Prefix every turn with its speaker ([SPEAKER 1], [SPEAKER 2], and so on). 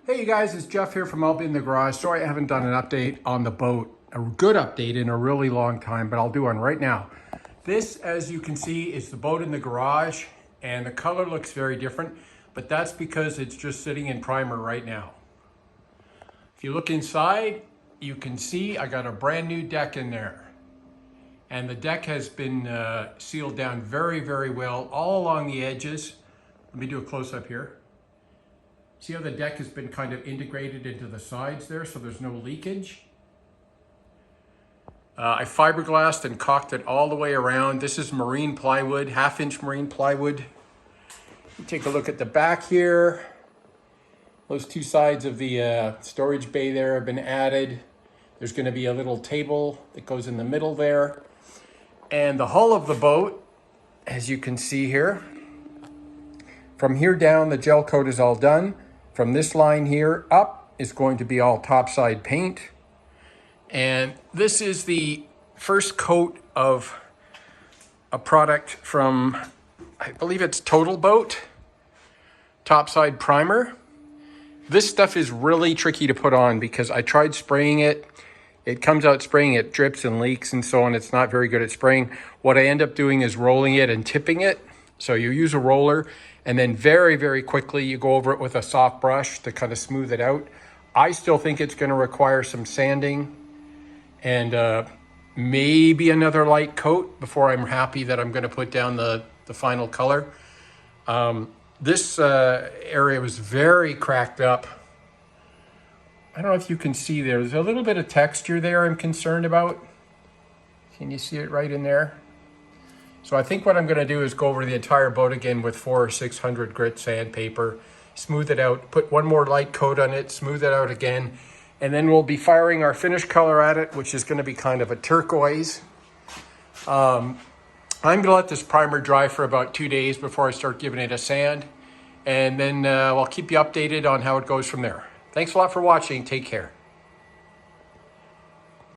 [SPEAKER 1] Hey you guys, it's Jeff here from I'll Be in the Garage. Sorry I haven't done an update on the boat, a good update in a really long time, but I'll do one right now. This, as you can see, is the boat in the garage, and the color looks very different, but that's because it's just sitting in primer right now. If you look inside, you can see I got a brand new deck in there. And the deck has been sealed down very, very well all along the edges. Let me do a close-up here. See how the deck has been kind of integrated into the sides there, so there's no leakage. I fiberglassed and caulked it all the way around. This is marine plywood, 1/2-inch marine plywood. Take a look at the back here. Those two sides of the storage bay there have been added. There's going to be a little table that goes in the middle there. And the hull of the boat, as you can see here, from here down, the gel coat is all done. From this line here up is going to be all topside paint. And this is the first coat of a product from, I believe it's Total Boat, topside primer. This stuff is really tricky to put on because I tried spraying it. It comes out spraying, it drips and leaks and so on. It's not very good at spraying. What I end up doing is rolling it and tipping it. So you use a roller and then very, very quickly you go over it with a soft brush to kind of smooth it out. I still think it's going to require some sanding and maybe another light coat before I'm happy that I'm going to put down the final color. This area was very cracked up. I don't know if you can see there. There's a little bit of texture there I'm concerned about. Can you see it right in there? So I think what I'm going to do is go over the entire boat again with 400 or 600 grit sandpaper, smooth it out, put one more light coat on it, smooth it out again, and then we'll be firing our finish color at it, which is going to be kind of a turquoise. I'm going to let this primer dry for about 2 days before I start giving it a sand, and then I'll keep you updated on how it goes from there. Thanks a lot for watching. Take care.